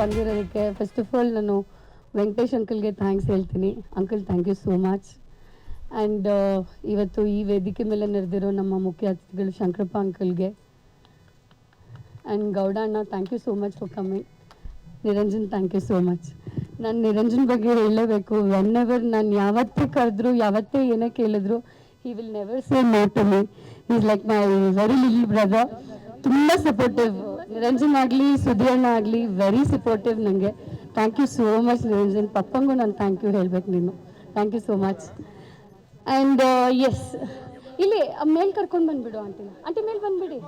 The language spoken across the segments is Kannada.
ಬಂದಿರೋದಕ್ಕೆ ಫಸ್ಟ್ ಆಫ್ ಆಲ್ ನಾನು ವೆಂಕಟೇಶ್ ಅಂಕಲ್ಗೆ ಥ್ಯಾಂಕ್ಸ್ ಹೇಳ್ತೀನಿ. Uncle thank you so much. And ಇವತ್ತು ಈ ವೇದಿಕೆ ಮೇಲೆ ನೆರೆದಿರೋ ನಮ್ಮ ಮುಖ್ಯ ಅತಿಥಿಗಳು ಶಂಕರಪ್ಪ ಅಂಕಲ್ಗೆ ಆ್ಯಂಡ್ ಗೌಡ ಅಣ್ಣ thank you so much for coming. Niranjan thank you so much. ನಾನು ನಿರಂಜನ್ ಬಗ್ಗೆ ಹೇಳಲೇಬೇಕು. ವೆನ್ ಎವರ್ ನಾನು ಯಾವತ್ತೇ ಕರೆದ್ರು, ಯಾವತ್ತೇ ಏನೇ ಕೇಳಿದ್ರು, he will never say no to me. Is like my very little brother. ತುಂಬ ಸಪೋರ್ಟಿವ್. ನಿರಂಜನ್ ಆಗಲಿ, ಸುಧಿಯಣ್ಣ ಆಗಲಿ, ವೆರಿ ಸಪೋರ್ಟಿವ್ ನನಗೆ. Thank you so much Niranjan. ಪಪ್ಪಂಗೂ ನಾನು ಥ್ಯಾಂಕ್ ಯು ಹೇಳಬೇಕು ನೀನು. Thank you so much. And yes, ಇಲ್ಲಿ ಮೇಲ್ ಕರ್ಕೊಂಡು ಬಂದುಬಿಡು ಆಂಟಿ. ಆಂಟಿ ಮೇಲೆ ಬಂದುಬಿಡಿ.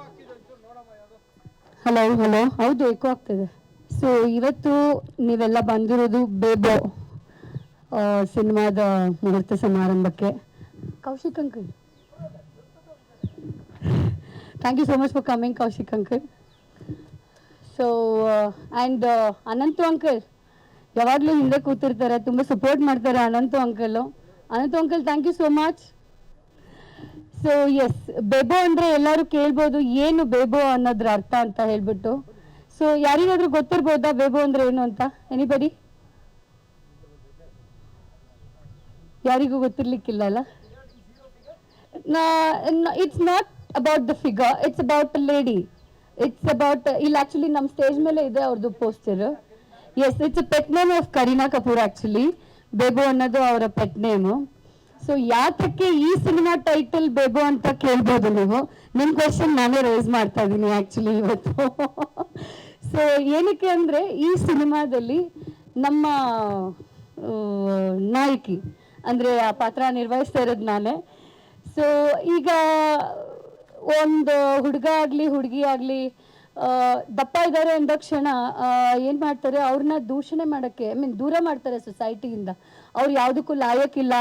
ಹಲೋ ಹಲೋ, ಹೌದು ಏಕೋ ಆಗ್ತಿದೆ. ಸೊ ಇವತ್ತು ನೀವೆಲ್ಲ ಬಂದಿರೋದು ಬೇಬೋ ಸಿನಿಮಾದ ಮುಹೂರ್ತ ಸಮಾರಂಭಕ್ಕೆ. Kaushik uncle, thank you so much for coming Kaushik uncle. So and Ananthu uncle ಯಾವಾಗಲೂ ಹಿಂದೆ ಕೂತಿರ್ತಾರೆ, ತುಂಬ ಸಪೋರ್ಟ್ ಮಾಡ್ತಾರೆ Ananthu uncle. Ananthu uncle thank you so much. So yes, Bebo ಅಂದರೆ ಎಲ್ಲರೂ ಕೇಳ್ಬೋದು ಏನು ಬೇಬೋ ಅನ್ನೋದ್ರ ಅರ್ಥ ಅಂತ ಹೇಳ್ಬಿಟ್ಟು. ಸೊ ಯಾರಿಗಾದ್ರೂ ಗೊತ್ತಿರ್ಬೋದಾ ಬೇಬೋ ಅಂದರೆ ಏನು ಅಂತ? ಎನಿಬಡಿ? ಯಾರಿಗೂ ಗೊತ್ತಿರ್ಲಿಕ್ಕಿಲ್ಲ ಅಲ್ಲ. It's not about the figure, it's about a lady. It's about, ಇಲ್ಲಿ ಆ್ಯಕ್ಚುಲಿ ನಮ್ಮ ಸ್ಟೇಜ್ ಮೇಲೆ ಇದೆ ಅವ್ರದ್ದು poster. Yes, it's a pet name of Kareena Kapoor. Actually Bebo ಅನ್ನೋದು ಅವರ ಪೆಟ್ ನೇಮು. ಸೊ ಯಾತಕ್ಕೆ ಈ ಸಿನಿಮಾ ಟೈಟಲ್ ಬೇಬೋ ಅಂತ ಕೇಳ್ಬೋದು ನೀವು. ನಿಮ್ಮ ಕ್ವೆಶನ್ ನಾನೇ ರೈಸ್ ಮಾಡ್ತಾ ಇದ್ದೀನಿ ಆ್ಯಕ್ಚುಲಿ ಇವತ್ತು. ಸೊ ಏನಕ್ಕೆ ಅಂದರೆ ಈ ಸಿನಿಮಾದಲ್ಲಿ ನಮ್ಮ ನಾಯಕಿ ಅಂದರೆ ಆ ಪಾತ್ರ ನಿರ್ವಹಿಸ್ತಾ ಇರೋದು ನಾನೇ. ಸೊ ಈಗ ಒಂದು ಹುಡುಗ ಆಗಲಿ ಹುಡುಗಿ ಆಗಲಿ ದಪ್ಪ ಇದ್ದಾರೆ ಅಂದ ಕ್ಷಣ ಏನು ಮಾಡ್ತಾರೆ, ಅವ್ರನ್ನ ದೂಷಣೆ ಮಾಡೋಕ್ಕೆ, ದೂರ ಮಾಡ್ತಾರೆ ಸೊಸೈಟಿಯಿಂದ. ಅವ್ರು ಯಾವುದಕ್ಕೂ ಲಾಯಕ್ಕಿಲ್ಲ,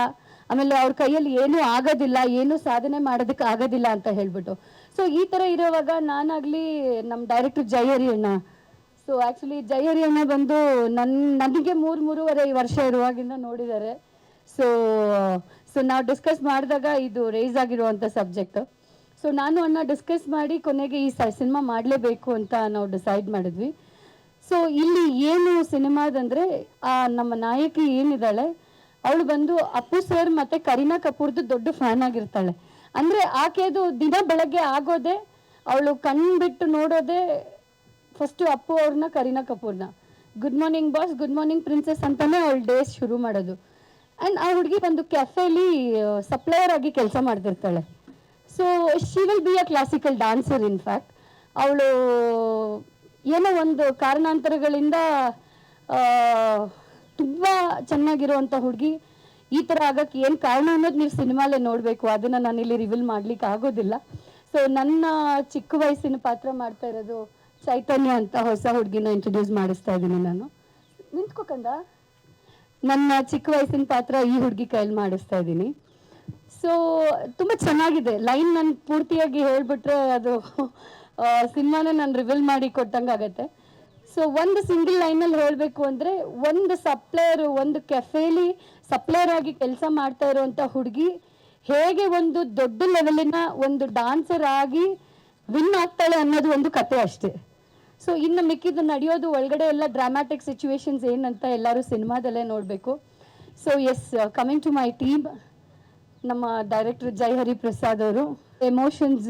ಆಮೇಲೆ ಅವ್ರ ಕೈಯಲ್ಲಿ ಏನೂ ಆಗೋದಿಲ್ಲ, ಏನೂ ಸಾಧನೆ ಮಾಡೋದಕ್ಕೆ ಆಗೋದಿಲ್ಲ ಅಂತ ಹೇಳ್ಬಿಟ್ಟು. ಸೊ ಈ ಥರ ಇರೋವಾಗ ನಾನಾಗಲಿ ನಮ್ಮ ಡೈರೆಕ್ಟರ್ ಜಯಹರಿ ಅಣ್ಣ, ಸೊ ಆ್ಯಕ್ಚುಲಿ ಜಯಹರಿ ಅಣ್ಣ ಬಂದು ನನಗೆ 3-3.5 ವರ್ಷ ಇರುವಾಗಿಂದ ನೋಡಿದ್ದಾರೆ. ಸೊ ನಾವು ಡಿಸ್ಕಸ್ ಮಾಡಿದಾಗ ಇದು ರೇಸ್ ಆಗಿರುವಂಥ ಸಬ್ಜೆಕ್ಟ್. ಸೊ ನಾನು ಅಣ್ಣ ಡಿಸ್ಕಸ್ ಮಾಡಿ ಕೊನೆಗೆ ಈ ಸಿನಿಮಾ ಮಾಡಲೇಬೇಕು ಅಂತ ನಾವು ಡಿಸೈಡ್ ಮಾಡಿದ್ವಿ. ಸೊ ಇಲ್ಲಿ ಏನು ಸಿನಿಮಾದಂದರೆ ನಮ್ಮ ನಾಯಕಿ ಏನಿದ್ದಾಳೆ ಅವಳು ಬಂದು ಅಪ್ಪು ಸರ್ ಮತ್ತು ಕರೀನಾ ಕಪೂರ್ದು ದೊಡ್ಡ ಫ್ಯಾನ್ ಆಗಿರ್ತಾಳೆ. ಅಂದರೆ ಆಕೆದು ದಿನ ಬೆಳಗ್ಗೆ ಆಗೋದೆ, ಅವಳು ಕಣ್ಣು ಬಿಟ್ಟು ನೋಡೋದೆ ಫಸ್ಟು ಅಪ್ಪು ಅವ್ರನ್ನ, ಕರೀನಾ ಕಪೂರ್ನ. Good morning boss, good morning princess ಅಂತಲೇ ಅವಳು ಡೇಸ್ ಶುರು ಮಾಡೋದು. ಆ್ಯಂಡ್ ಆ ಹುಡುಗಿ ಒಂದು ಕೆಫೆಲಿ ಸಪ್ಲೈಯರ್ ಆಗಿ ಕೆಲಸ ಮಾಡ್ತಿರ್ತಾಳೆ. So she will be a classical dancer. In fact ಅವಳು ಏನೋ ಒಂದು ಕಾರಣಾಂತರಗಳಿಂದ ತುಂಬ ಚೆನ್ನಾಗಿರುವಂಥ ಹುಡುಗಿ ಈ ಥರ ಆಗೋಕ್ಕೆ ಏನು ಕಾರಣ ಅನ್ನೋದು ನೀವು ಸಿನಿಮಾಲೇ ನೋಡಬೇಕು. ಅದನ್ನು ನಾನಿಲ್ಲಿ ರಿವೀಲ್ ಮಾಡಲಿಕ್ಕೆ ಆಗೋದಿಲ್ಲ. ಸೊ ನನ್ನ ಚಿಕ್ಕ ವಯಸ್ಸಿನ ಪಾತ್ರ ಮಾಡ್ತಾ ಇರೋದು ಚೈತನ್ಯ ಅಂತ ಹೊಸ ಹುಡುಗಿನ ಇಂಟ್ರೊಡ್ಯೂಸ್ ಮಾಡಿಸ್ತಾ ಇದ್ದೀನಿ ನಾನು. ನಿಂತ್ಕೋಕಂದ, ನನ್ನ ಚಿಕ್ಕ ವಯಸ್ಸಿನ ಪಾತ್ರ ಈ ಹುಡುಗಿ ಕೈಯಲ್ಲಿ ಮಾಡಿಸ್ತಾ ಇದ್ದೀನಿ. ಸೊ ತುಂಬ ಚೆನ್ನಾಗಿದೆ. ಲೈನ್ ನಾನು ಪೂರ್ತಿಯಾಗಿ ಹೇಳಿಬಿಟ್ರೆ ಅದು ಸಿನಿಮಾನೇ ನಾನು ರಿವೀಲ್ ಮಾಡಿ ಕೊಟ್ಟಂಗೆ ಆಗುತ್ತೆ. ಸೊ ಒಂದು ಸಿಂಗಲ್ ಲೈನಲ್ಲಿ ಹೇಳಬೇಕು ಅಂದರೆ, ಒಂದು ಸಪ್ಲೈಯರು, ಒಂದು ಕೆಫೇಲಿ ಸಪ್ಲೈಯರ್ ಆಗಿ ಕೆಲಸ ಮಾಡ್ತಾ ಇರೋವಂಥ ಹುಡುಗಿ ಹೇಗೆ ಒಂದು ದೊಡ್ಡ ಲೆವೆಲಿನ ಒಂದು ಡಾನ್ಸರ್ ಆಗಿ ವಿನ್ ಆಗ್ತಾಳೆ ಅನ್ನೋದು ಒಂದು ಕತೆ ಅಷ್ಟೇ. ಸೊ ಇನ್ನು ಮಿಕ್ಕಿದ್ದು ನಡೆಯೋದು ಒಳಗಡೆ ಎಲ್ಲ ಡ್ರಾಮ್ಯಾಟಿಕ್ ಸಿಚುವೇಶನ್ಸ್ ಏನಂತ ಎಲ್ಲರೂ ಸಿನಿಮಾದಲ್ಲೇ ನೋಡಬೇಕು. So yes, coming to my team, ನಮ್ಮ ಡೈರೆಕ್ಟರ್ ಜಯಹರಿ ಪ್ರಸಾದ್ ಅವರು. ಎಮೋಷನ್ಸ್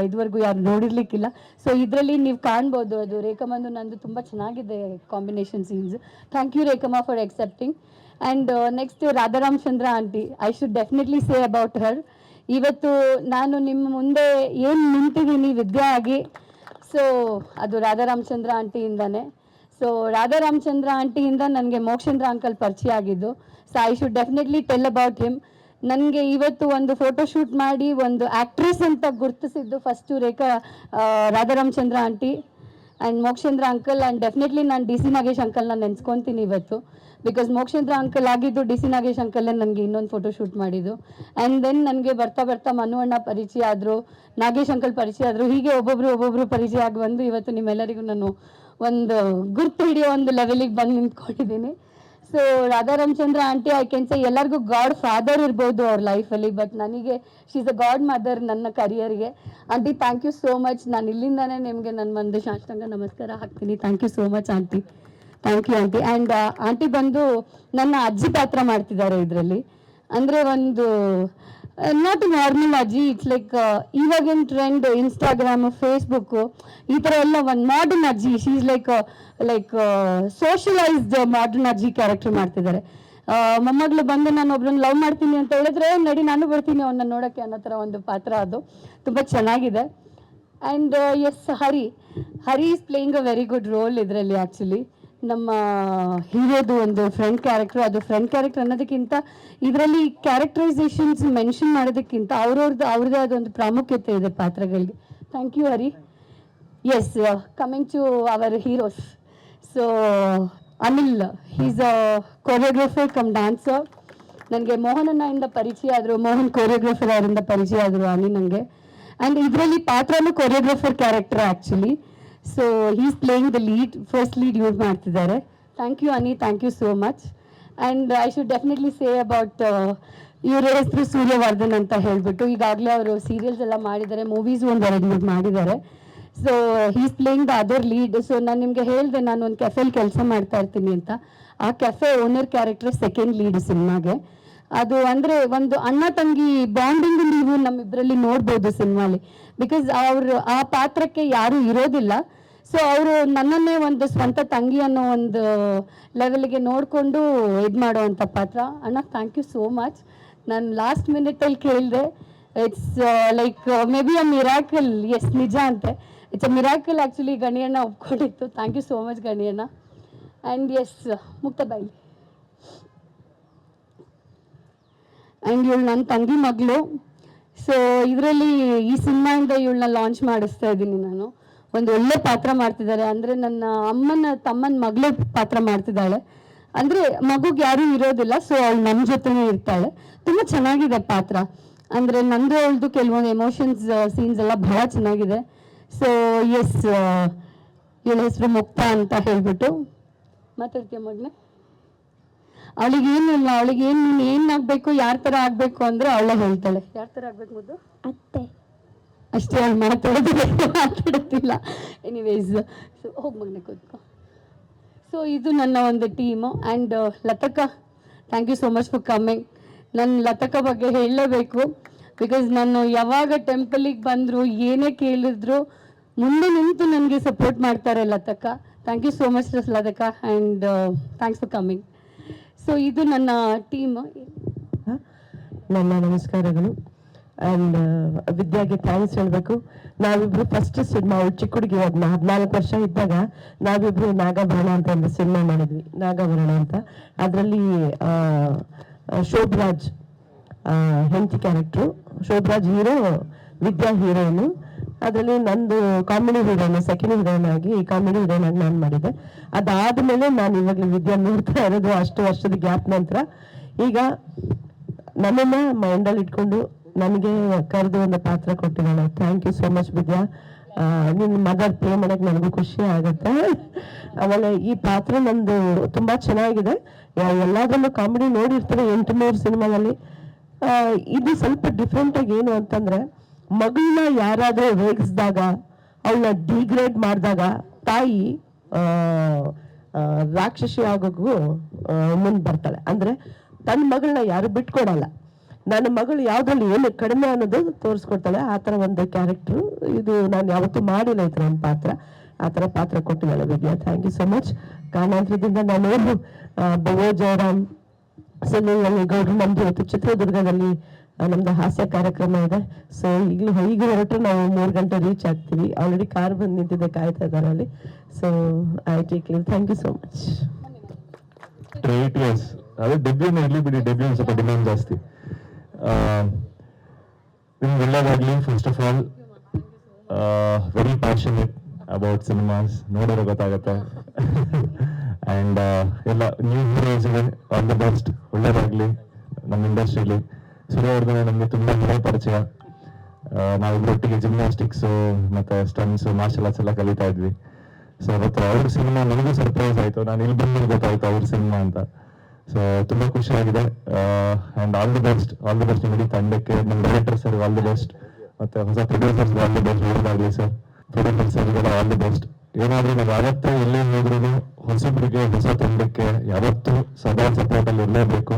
ಇದುವರೆಗೂ ಯಾರು ನೋಡಿರ್ಲಿಕ್ಕಿಲ್ಲ. ಸೊ ಇದರಲ್ಲಿ ನೀವು ಕಾಣ್ಬೋದು, ಅದು ರೇಖಮ್ಮಂದು ನಂದು ತುಂಬ ಚೆನ್ನಾಗಿದೆ combination scenes. Thank you Rekhamma for accepting. And next Radha Ramachandra aunty, I should definitely say about her. ಇವತ್ತು ನಾನು ನಿಮ್ಮ ಮುಂದೆ ಏನು ನಿಂತಿದ್ದೀನಿ ವಿದ್ಯಾ ಆಗಿ, ಸೊ ಅದು ರಾಧಾರಾಮಚಂದ್ರ ಆಂಟಿಯಿಂದನೇ. ಸೊ ರಾಧಾರಾಮಚಂದ್ರ ಆಂಟಿಯಿಂದ ನನಗೆ ಮೋಕ್ಷೇಂದ್ರ ಅಂಕಲ್ ಪರಿಚಯ ಆಗಿದ್ದು. So I should definitely tell about him. ನನಗೆ ಇವತ್ತು ಒಂದು ಫೋಟೋ ಶೂಟ್ ಮಾಡಿ ಒಂದು ಆ್ಯಕ್ಟ್ರೆಸ್ ಅಂತ ಗುರುತಿಸಿದ್ದು first Radha Ramachandra aunty and Mokshendra uncle. And definitely ನಾನು ಡಿ ಸಿ ನಾಗೇಶ್ ಅಂಕಲ್ನ ನೆನೆಸ್ಕೊತೀನಿ ಇವತ್ತು. ಬಿಕಾಸ್ ಮೋಕ್ಷೇಂದ್ರ ಅಂಕಲ್ ಆಗಿದ್ದು ಡಿ ಸಿ ನಾಗೇಶ್ ಅಂಕಲ್ಲೇ ನನಗೆ ಇನ್ನೊಂದು ಫೋಟೋ ಶೂಟ್ ಮಾಡಿದ್ದು. ಆ್ಯಂಡ್ ದೆನ್ ನನಗೆ ಬರ್ತಾ ಬರ್ತಾ ಮನು ಅಣ್ಣ ಪರಿಚಯ ಆದರು, ನಾಗೇಶ್ ಅಂಕಲ್ ಪರಿಚಯ ಆದರು. ಹೀಗೆ ಒಬ್ಬೊಬ್ಬರು ಪರಿಚಯ ಆಗಿ ಬಂದು ಇವತ್ತು ನಿಮ್ಮೆಲ್ಲರಿಗೂ ನಾನು ಒಂದು ಗುರ್ತು ಹಿಡಿಯೋ ಒಂದು ಲೆವೆಲಿಗೆ ಬಂದು ನಿಂತ್ಕೊಂಡಿದ್ದೀನಿ. So Radha Ramachandra aunty, I can say ಎಲ್ಲರಿಗೂ ಗಾಡ್ ಫಾದರ್ ಇರ್ಬೋದು ಅವ್ರ ಲೈಫಲ್ಲಿ, ಬಟ್ ನನಗೆ she is a godmother ನನ್ನ ಕರಿಯರ್ಗೆ. Aunty thank you so much. ನಾನು ಇಲ್ಲಿಂದಾನೇ ನಿಮಗೆ ನನ್ನ ಒಂದು ಸಾಷ್ಟಾಂಗ ನಮಸ್ಕಾರ ಹಾಕ್ತೀನಿ. Thank you so much aunty. Thank you aunty. And aunty ಬಂದು ನನ್ನ ಅಜ್ಜಿ ಪಾತ್ರ ಮಾಡ್ತಿದ್ದಾರೆ ಇದರಲ್ಲಿ. ಅಂದರೆ ಒಂದು ನಾಟ್ ನಾರ್ಮಲ್ ಅಜ್ಜಿ, ಇಟ್ಸ್ ಲೈಕ್ ಇವಾಗಿನ ಟ್ರೆಂಡ್ ಇನ್ಸ್ಟಾಗ್ರಾಮು ಫೇಸ್ಬುಕ್ಕು ಈ ಥರ ಎಲ್ಲ ಒಂದು ಮಾಡರ್ನ್ ಅಜ್ಜಿ. ಶಿ ಈಸ್ ಲೈಕ್ ಸೋಷಲೈಸ್ಡ್ ಮಾಡರ್ನ್ ಅಜ್ಜಿ ಕ್ಯಾರೆಕ್ಟರ್ ಮಾಡ್ತಿದ್ದಾರೆ. ಮೊಮ್ಮಗಳು ಬಂದು ನಾನು ಒಬ್ರನ್ನ ಲವ್ ಮಾಡ್ತೀನಿ ಅಂತ ಹೇಳಿದ್ರೆ ನಡಿ ನಾನು ಬರ್ತೀನಿ ಅವನ್ನ ನೋಡೋಕ್ಕೆ ಅನ್ನೋ ಥರ ಒಂದು ಪಾತ್ರ. ಅದು ತುಂಬ ಚೆನ್ನಾಗಿದೆ. And yes, Hari is playing a very good role ಇದರಲ್ಲಿ. ಆ್ಯಕ್ಚುಲಿ ನಮ್ಮ ಹೀರೋದು ಒಂದು ಫ್ರೆಂಡ್ ಕ್ಯಾರೆಕ್ಟರ್. ಅದು ಫ್ರೆಂಡ್ ಕ್ಯಾರೆಕ್ಟರ್ ಅನ್ನೋದಕ್ಕಿಂತ ಇದರಲ್ಲಿ ಕ್ಯಾರೆಕ್ಟರೈಸೇಷನ್ಸ್ ಮೆನ್ಷನ್ ಮಾಡೋದಕ್ಕಿಂತ ಅವ್ರದ್ದೇ ಆದೊಂದು ಪ್ರಾಮುಖ್ಯತೆ ಇದೆ ಪಾತ್ರಗಳಿಗೆ. Thank you Hari. Yes, coming to our heroes. So Anil, is a choreographer cum dancer. ನನಗೆ ಮೋಹನಣ್ಣ ಪರಿಚಯ ಆದರು, ಮೋಹನ್ ಕೊರಿಯೋಗ್ರಫರ್ ಅವರಿಂದ ಪರಿಚಯ ಆದರು ಅನಿ ನನಗೆ. ಆ್ಯಂಡ್ ಇದರಲ್ಲಿ ಪಾತ್ರನೂ choreographer character actually. So is playing the lead, first lead use ಮಾಡ್ತಿದ್ದಾರೆ. Thank you Ani, thank you so much. And I should definitely say about ಇವರ ಹೆಸರು ಸೂರ್ಯವರ್ಧನ್ ಅಂತ ಹೇಳಿಬಿಟ್ಟು. ಈಗಾಗಲೇ ಅವರು ಸೀರಿಯಲ್ಸ್ ಎಲ್ಲ ಮಾಡಿದ್ದಾರೆ, ಮೂವೀಸು ಒಂದು 2-3 ಮಾಡಿದ್ದಾರೆ. So is playing the other lead. So ನಾನು ನಿಮಗೆ ಹೇಳಿದೆ ನಾನು ಒಂದು ಕೆಫೆಲಿ ಕೆಲಸ ಮಾಡ್ತಾ ಇರ್ತೀನಿ ಅಂತ. ಆ cafe owner character second lead ಸಿನಿಮಾಗೆ. ಅದು ಅಂದರೆ ಒಂದು ಅಣ್ಣ ತಂಗಿ ಬಾಂಡಿಂಗ್ ನೀವು ನಮ್ಮಿಬ್ಬರಲ್ಲಿ ನೋಡ್ಬೋದು ಸಿನಿಮಾಲಿ. ಬಿಕಾಸ್ ಅವರು ಆ ಪಾತ್ರಕ್ಕೆ ಯಾರೂ ಇರೋದಿಲ್ಲ. ಸೊ ಅವರು ನನ್ನನ್ನೇ ಒಂದು ಸ್ವಂತ ತಂಗಿ ಅನ್ನೋ ಒಂದು ಲೆವೆಲ್ಗೆ ನೋಡಿಕೊಂಡು ಇದು ಮಾಡೋವಂಥ ಪಾತ್ರ. ಅಣ್ಣ ಥ್ಯಾಂಕ್ ಯು ಸೋ ಮಚ್. ನಾನು ಲಾಸ್ಟ್ ಮಿನಿಟಲ್ಲಿ ಕೇಳಿದೆ, it's like maybe a miracle. Yes, ನಿಜ ಅಂತೆ. It's a miracle actually. ಗಣಿಯಣ್ಣ ಒಪ್ಕೊಂಡಿತ್ತು. ಥ್ಯಾಂಕ್ ಯು ಸೋ ಮಚ್ ಗಣಿಯಣ್ಣ. And yes, Mukta Bai. And ಇವಳು ನನ್ನ ತಂಗಿ ಮಗಳು. ಸೊ ಇದರಲ್ಲಿ ಈ ಸಿನಿಮಾಯಿಂದ ಇವಳನ್ನ ಲಾಂಚ್ ಮಾಡಿಸ್ತಾ ಇದ್ದೀನಿ ನಾನು. ಒಂದು ಒಳ್ಳೆ ಪಾತ್ರ ಮಾಡ್ತಿದ್ದಾರೆ. ಅಂದರೆ ನನ್ನ ತಮ್ಮನ ಮಗಳೇ ಪಾತ್ರ ಮಾಡ್ತಿದ್ದಾಳೆ. ಅಂದರೆ ಮಗುಗೆ ಯಾರೂ ಇರೋದಿಲ್ಲ, ಸೊ ಅವಳು ನಮ್ಮ ಜೊತೆನೇ ಇರ್ತಾಳೆ. ತುಂಬ ಚೆನ್ನಾಗಿದೆ ಪಾತ್ರ. ಅಂದರೆ ನಂದು ಅವಳದು ಕೆಲವೊಂದು ಎಮೋಷನ್ಸ್ ಸೀನ್ಸ್ ಎಲ್ಲ ಭಾಳ ಚೆನ್ನಾಗಿದೆ. ಸೊ ಎಸ್, ಇವಳ ಹೆಸರು ಮುಕ್ತ ಅಂತ ಹೇಳ್ಬಿಟ್ಟು ಮಾತಾಡ್ತೀಯ ಮಗನೇ. ಅವಳಿಗೇನಿಲ್ಲ, ನೀನು ಏನಾಗಬೇಕು, ಯಾರ ಥರ ಆಗಬೇಕು ಅಂದರೆ ಅವಳೇ ಹೇಳ್ತಾಳೆ. ಯಾರ ಥರ ಆಗಬೇಕು ಮೊದಲು? ಅತ್ತೆ ಅಷ್ಟೇ. ಅವಳು ಮಾತಾಡುತ್ತಿಲ್ಲ. ಎನಿವೇಸ್, ಸೊ ಹೋಗಿ ಮಗನೇ ಕೂತ್ಕೊ. ಸೊ ಇದು ನನ್ನ ಒಂದು ಟೀಮು. ಆ್ಯಂಡ್ ಲತಕ್ಕ, thank you so much for coming. ನನ್ನ ಲತಕ್ಕ ಬಗ್ಗೆ ಹೇಳಲೇಬೇಕು. ಬಿಕಾಸ್ ನಾನು ಯಾವಾಗ ಟೆಂಪಲಿಗೆ ಬಂದರು, ಏನೇ ಕೇಳಿದ್ರು ಮುಂದೆ ನಿಂತು ನನಗೆ ಸಪೋರ್ಟ್ ಮಾಡ್ತಾರೆ ಲತಕ್ಕ. ಥ್ಯಾಂಕ್ ಯು ಸೋ ಮಚ್ ಲತಕ್ಕ. And thanks for coming. ಸೊ ಇದು ನನ್ನ ಟೀಮ್. ನನ್ನ ನಮಸ್ಕಾರಗಳು. ಆ್ಯಂಡ್ ವಿದ್ಯಾಗೆ ಥ್ಯಾಂಕ್ಸ್ ಹೇಳಬೇಕು. ನಾವಿಬ್ರು ಫಸ್ಟ್ ಸಿನಿಮಾ, ಅವಳು ಚಿಕ್ಕ ಹುಡುಗಿ, 14 ವರ್ಷ ಇದ್ದಾಗ ನಾವಿಬ್ರು ನಾಗಾಭರಣ ಅಂತ ಒಂದು ಸಿನಿಮಾ ಮಾಡಿದ್ವಿ, ನಾಗಾಭರಣ ಅಂತ. ಅದರಲ್ಲಿ ಶೋಭರಾಜ್ ಹೆಂಡತಿ ಕ್ಯಾರೆಕ್ಟ್ರು, ಶೋಭರಾಜ್ ಹೀರೋ, ವಿದ್ಯಾ ಹೀರೋಯಿನು. ಅದರಲ್ಲಿ ನಂದು ಕಾಮಿಡಿ ಹೀರೋಯಿನ್, ಸೆಕೆಂಡ್ ಹೀರೋಯಿನ್ ಆಗಿ ಕಾಮಿಡಿ ಹೀರೋಯಿನ್ ಆಗಿ ನಾನು ಮಾಡಿದ್ದೆ. ಅದಾದ್ಮೇಲೆ ನಾನು ಇವಾಗಲೂ ವಿದ್ಯಾ ನೋಡ್ತಾ ಇರೋದು ಅಷ್ಟು ವರ್ಷದ ಗ್ಯಾಪ್ ನಂತರ. ಈಗ ನನ್ನನ್ನ ಮೈಂಡಲ್ಲಿ ಇಟ್ಕೊಂಡು ನನಗೆ ಕರೆದು ಒಂದು ಪಾತ್ರ ಕೊಟ್ಟಿದ್ದಾಳೆ. ಥ್ಯಾಂಕ್ ಯು ಸೋ ಮಚ್ ವಿದ್ಯಾ. ನಿನ್ನ ಮದರ್ ಪ್ಲೇ ಮಾಡಕ್ಕೆ ನನಗೂ ಖುಷಿ ಆಗುತ್ತೆ. ಆಮೇಲೆ ಈ ಪಾತ್ರ ನಂದು ತುಂಬಾ ಚೆನ್ನಾಗಿದೆ. ಎಲ್ಲದರಲ್ಲೂ ಕಾಮಿಡಿ ನೋಡಿರ್ತಾರೆ 800 ಸಿನಿಮಾದಲ್ಲಿ. ಇದು ಸ್ವಲ್ಪ ಡಿಫ್ರೆಂಟ್ ಆಗಿ ಏನು ಅಂತಂದ್ರೆ, ಮಗಳನ್ನ ಯಾರಾದ್ರೂ ರೇಗಿಸಿದಾಗ, ಅವಳನ್ನ ಡಿಗ್ರೇಡ್ ಮಾಡಿದಾಗ ತಾಯಿ ರಾಕ್ಷಸಿ ಆಗೋಕ್ಕೂ ಮುಂದೆ ಬರ್ತಾಳೆ. ಅಂದ್ರೆ ತನ್ನ ಮಗಳನ್ನ ಯಾರು ಬಿಟ್ಕೊಡಲ್ಲ. ನನ್ನ ಮಗಳು ಯಾವ್ದ್ರಲ್ಲಿ ಏನು ಕಡಿಮೆ ಅನ್ನೋದು ತೋರಿಸ್ಕೊಡ್ತಾಳೆ. ಆ ಥರ ಒಂದು ಕ್ಯಾರೆಕ್ಟ್ರು ಇದು. ನಾನು ಯಾವತ್ತೂ ಮಾಡಿಲ್ಲ ಈ ಥರ ಒಂದು ಪಾತ್ರ. ಆ ಥರ ಪಾತ್ರ ಕೊಟ್ಟಿದ್ದಾಳೆ Vidya. Thank you so much. ಕಾರಣಾಂತರದಿಂದ ನಾನು ಬವೋ ಜಯರಾಮ್, ಸುನಿಲ್ ಗೌಡ್ರು, ನಮ್ದು ಇವತ್ತು ಚಿತ್ರದುರ್ಗದಲ್ಲಿ ನಮ್ದು ಹಾಸ್ಯ ಕಾರ್ಯಕ್ರಮ ಇದೆ. ಸೊ ಈಗ ಹೊರಟು ನಾವು 3 ಗಂಟೆ ರೀಚ್ ಆಗ್ತೀವಿ. ಆಲ್ರೆಡಿ ಕಾರ್ ಬಂದು ನಿಂತಿದೆ, ಕಾಯ್ತಾ ಇದ್ದಾರೆ ಅಲ್ಲಿ. So I take leave. Thank you so much. 8 years ಅದೇ ಡೆಬ್ಯೂನ ಇರ್ಲಿ ಬಿಡಿ, ಡೆಬ್ಯೂ ಸ್ವಲ್ಪ ಡಿಮ್ಯಾಂಡ್ ಜಾಸ್ತಿ. ನಿಮ್ಗೆ ಒಳ್ಳೇದಾಗ್ಲಿ. First of all very passionate about cinemas, ನೋಡೋರು ಗೊತ್ತಾಗತ್ತೆ. ಆ್ಯಂಡ್ ಎಲ್ಲ ನ್ಯೂ ಹೀರೋಸ್ಗೆ ಆಲ್ ದ ಬೆಸ್ಟ್, ಒಳ್ಳೇದಾಗ್ಲಿ ನಮ್ಮ ಇಂಡಸ್ಟ್ರಿಲಿ. ಸೂರ್ಯವರ್ಧನ ನಮಗೆ ತುಂಬಾ ಹಳೆ ಪರಿಚಯ. ನಾವಿಬ್ಬರೊಟ್ಟಿಗೆ ಜಿಮ್ನಾಸ್ಟಿಕ್ಸು ಮತ್ತೆ ಸ್ಟನ್ಸ್, ಮಾರ್ಷಲ್ ಆರ್ಟ್ಸ್ ಎಲ್ಲ ಕಲಿತಾ ಇದ್ವಿ. ಸೊ ಅವತ್ತು ಅವ್ರ ಸಿನಿಮಾ ನನಗೂ ಸರ್ಪ್ರೈಸ್ ಆಯಿತು. ನಾನು ಇಲ್ಲಿ ಬಂದು ಗೊತ್ತಾಯ್ತು ಅವ್ರ ಸಿನಿಮಾ ಅಂತ. ಸೊ ತುಂಬಾ ಖುಷಿ ಆಗಿದೆ. ಆ್ಯಂಡ್ ಆಲ್ ದಿ ಬೆಸ್ಟ್ ನಿಮಗೆ, ತಂಡಕ್ಕೆ, ನಮ್ಮ director sir all the best, ಮತ್ತೆ ಹೊಸ ಪ್ರೊಡ್ಯೂಸರ್ಸ್ ಆಲ್ ದಿ ಬೆಸ್ಟ್. ಒಳ್ಳೆದಾಗಲಿ ಸರ್. ಪ್ರೊಡ್ಯೂಸರ್ ಸರ್ಗೆಲ್ಲ ಆಲ್ ದಿ ಬೆಸ್ಟ್. ಏನಾದ್ರೂ ನಾವು ಯಾವತ್ತೇ ಎಲ್ಲೇ ಹೋದ್ರೂ ಹೊಸಬ್ರಿಗೆ ಹೊಸ ತಂಡಕ್ಕೆ ಯಾವತ್ತೂ ಸದಾ ಸಪೋರ್ಟಲ್ಲಿ ಇರಲೇಬೇಕು.